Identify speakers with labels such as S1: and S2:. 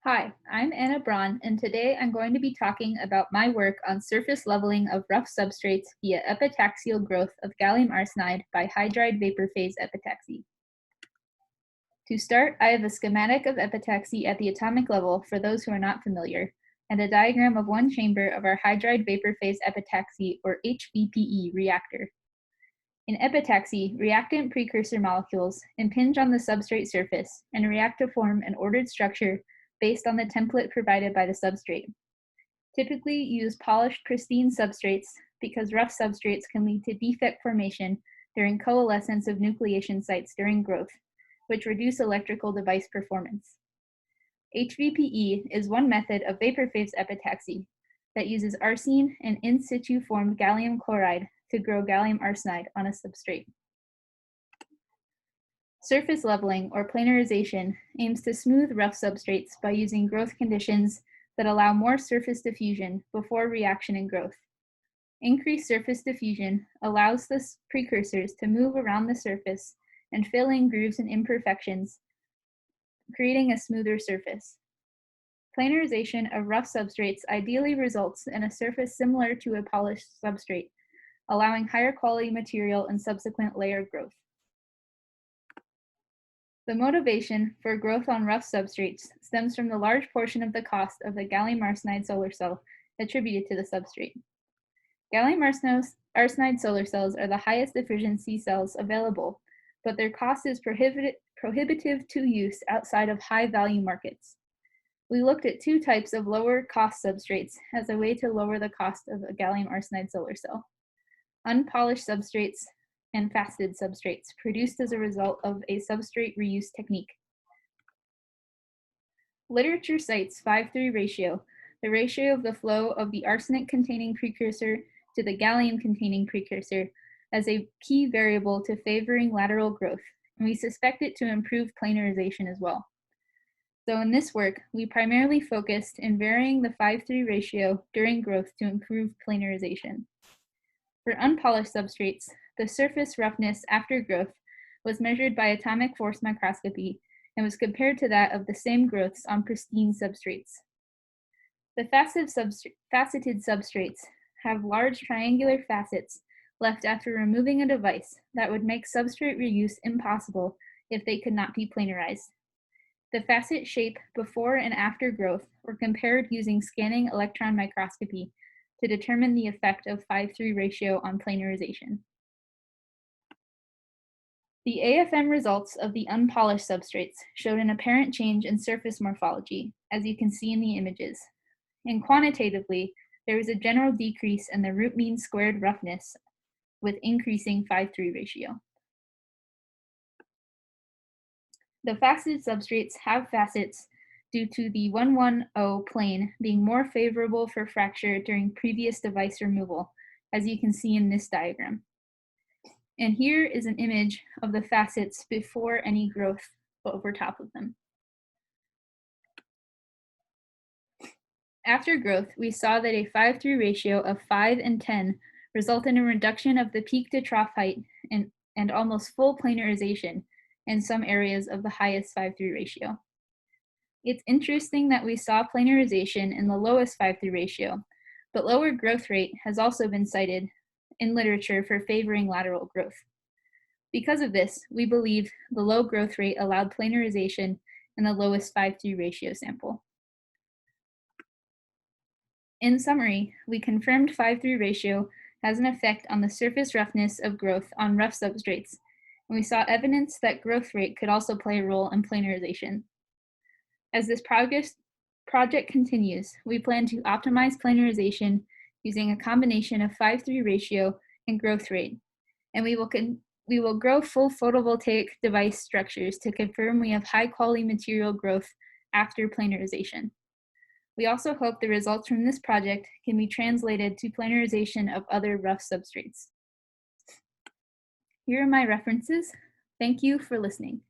S1: Hi, I'm Anna Braun, and today I'm going to be talking about my work on surface leveling of rough substrates via epitaxial growth of gallium arsenide by hydride vapor phase epitaxy. To start, I have a schematic of epitaxy at the atomic level for those who are not familiar, and a diagram of one chamber of our hydride vapor phase epitaxy, or HVPE, reactor. In epitaxy, reactant precursor molecules impinge on the substrate surface and react to form an ordered structure based on the template provided by the substrate. Typically use polished, pristine substrates because rough substrates can lead to defect formation during coalescence of nucleation sites during growth, which reduce electrical device performance. HVPE is one method of vapor phase epitaxy that uses arsine and in situ formed gallium chloride to grow gallium arsenide on a substrate. Surface leveling, or planarization, aims to smooth rough substrates by using growth conditions that allow more surface diffusion before reaction and growth. Increased surface diffusion allows the precursors to move around the surface and fill in grooves and imperfections, creating a smoother surface. Planarization of rough substrates ideally results in a surface similar to a polished substrate, allowing higher quality material and subsequent layer growth. The motivation for growth on rough substrates stems from the large portion of the cost of the gallium arsenide solar cell attributed to the substrate. Gallium arsenide solar cells are the highest efficiency cells available, but their cost is prohibitive to use outside of high-value markets. We looked at two types of lower-cost substrates as a way to lower the cost of a gallium arsenide solar cell: unpolished substrates and faceted substrates produced as a result of a substrate reuse technique. Literature cites 5:3 ratio, the ratio of the flow of the arsenic-containing precursor to the gallium-containing precursor, as a key variable to favoring lateral growth, and we suspect it to improve planarization as well. So in this work, we primarily focused in varying the 5:3 ratio during growth to improve planarization. For unpolished substrates, the surface roughness after growth was measured by atomic force microscopy and was compared to that of the same growths on pristine substrates. The faceted substrates have large triangular facets left after removing a device that would make substrate reuse impossible if they could not be planarized. The facet shape before and after growth were compared using scanning electron microscopy to determine the effect of 5:3 ratio on planarization. The AFM results of the unpolished substrates showed an apparent change in surface morphology, as you can see in the images. And quantitatively, there was a general decrease in the root mean squared roughness with increasing 5:3 ratio. The faceted substrates have facets due to the 110 plane being more favorable for fracture during previous device removal, as you can see in this diagram. And here is an image of the facets before any growth over top of them. After growth, we saw that a 5:3 ratio of 5 and 10 result in a reduction of the peak to trough height and almost full planarization in some areas of the highest 5:3 ratio. It's interesting that we saw planarization in the lowest 5:3 ratio, but lower growth rate has also been cited in literature for favoring lateral growth. Because of this, we believe the low growth rate allowed planarization in the lowest 5:3 ratio sample. In summary, we confirmed 5:3 ratio has an effect on the surface roughness of growth on rough substrates, and we saw evidence that growth rate could also play a role in planarization. As this project continues, we plan to optimize planarization using a combination of 5:3 ratio and growth rate, and we will grow full photovoltaic device structures to confirm we have high-quality material growth after planarization. We also hope the results from this project can be translated to planarization of other rough substrates. Here are my references. Thank you for listening.